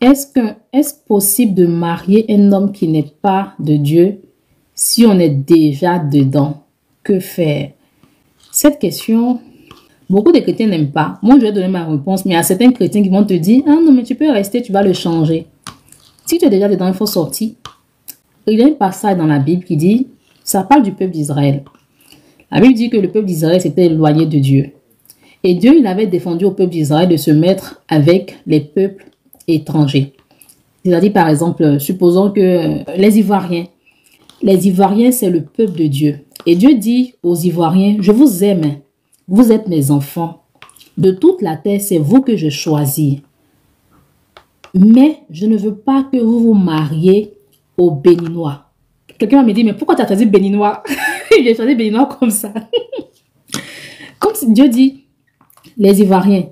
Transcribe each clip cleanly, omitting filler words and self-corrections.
Est-ce possible de marier un homme qui n'est pas de Dieu si on est déjà dedans? Que faire? Cette question, beaucoup de chrétiens n'aiment pas. Moi, je vais donner ma réponse, mais il y a certains chrétiens qui vont te dire, ah non, mais tu peux rester, tu vas le changer. Si tu es déjà dedans, il faut sortir. Il y a un passage dans la Bible qui dit, ça parle du peuple d'Israël. La Bible dit que le peuple d'Israël s'était éloigné de Dieu. Et Dieu, il avait défendu au peuple d'Israël de se mettre avec les peuples étrangers. C'est-à-dire, par exemple, supposons que les Ivoiriens, c'est le peuple de Dieu. Et Dieu dit aux Ivoiriens, je vous aime, vous êtes mes enfants. De toute la terre, c'est vous que je choisis. Mais je ne veux pas que vous vous mariez aux Béninois. Quelqu'un me dit, mais pourquoi tu as choisi Béninois? J'ai choisi Béninois comme ça. Comme si Dieu dit, les Ivoiriens,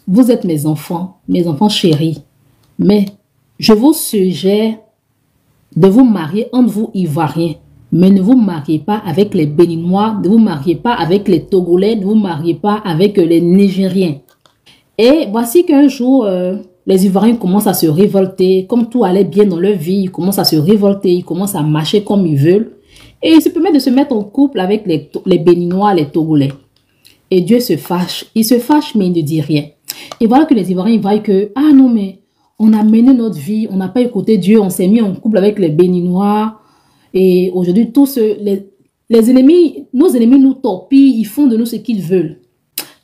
vous êtes mes enfants chéris. Mais je vous suggère de vous marier entre vous Ivoiriens. Mais ne vous mariez pas avec les Béninois, ne vous mariez pas avec les Togolais, ne vous mariez pas avec les Nigériens. Et voici qu'un jour, les Ivoiriens commencent à se révolter. Comme tout allait bien dans leur vie, ils commencent à se révolter, ils commencent à marcher comme ils veulent. Et ils se permettent de se mettre en couple avec les Béninois, les Togolais. Et Dieu se fâche. Il se fâche, mais il ne dit rien. Et voilà que les Ivoiriens voient que, ah non, mais on a mené notre vie, on n'a pas écouté Dieu, on s'est mis en couple avec les Béninois. Et aujourd'hui, tous les ennemis, nos ennemis nous torpillent, ils font de nous ce qu'ils veulent.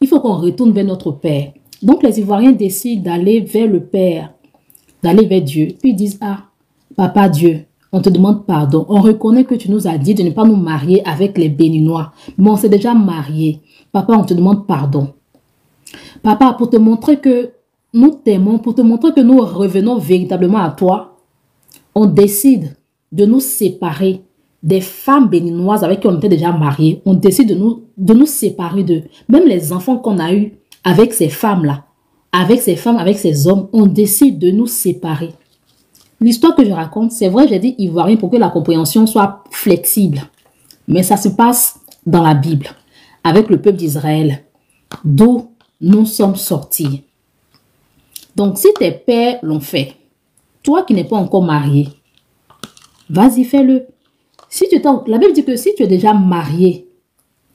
Il faut qu'on retourne vers notre Père. Donc les Ivoiriens décident d'aller vers le Père, d'aller vers Dieu. Puis ils disent, ah, Papa Dieu, on te demande pardon. On reconnaît que tu nous as dit de ne pas nous marier avec les Béninois. Mais on s'est déjà mariés. Papa, on te demande pardon. Papa, pour te montrer que nous t'aimons, pour te montrer que nous revenons véritablement à toi, on décide de nous séparer des femmes béninoises avec qui on était déjà mariés. On décide de nous séparer d'eux. Même les enfants qu'on a eus avec ces femmes-là, avec ces femmes, avec ces hommes, on décide de nous séparer. L'histoire que je raconte, c'est vrai, j'ai dit ivoirien pour que la compréhension soit flexible. Mais ça se passe dans la Bible, avec le peuple d'Israël, d'où nous sommes sortis. Donc, si tes pères l'ont fait, toi qui n'es pas encore marié, vas-y, fais-le. La Bible dit que si tu es déjà marié,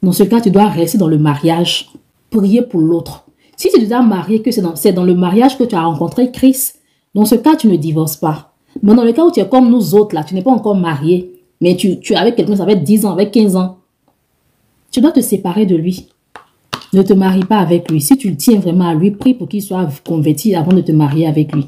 dans ce cas, tu dois rester dans le mariage, prier pour l'autre. Si tu es déjà marié, que c'est dans le mariage que tu as rencontré Christ, dans ce cas, tu ne divorces pas. Mais dans le cas où tu es comme nous autres, là, tu n'es pas encore marié, mais tu es avec quelqu'un, ça fait 10 ans, avec 15 ans, tu dois te séparer de lui. Ne te marie pas avec lui. Si tu tiens vraiment à lui, prie pour qu'il soit converti avant de te marier avec lui.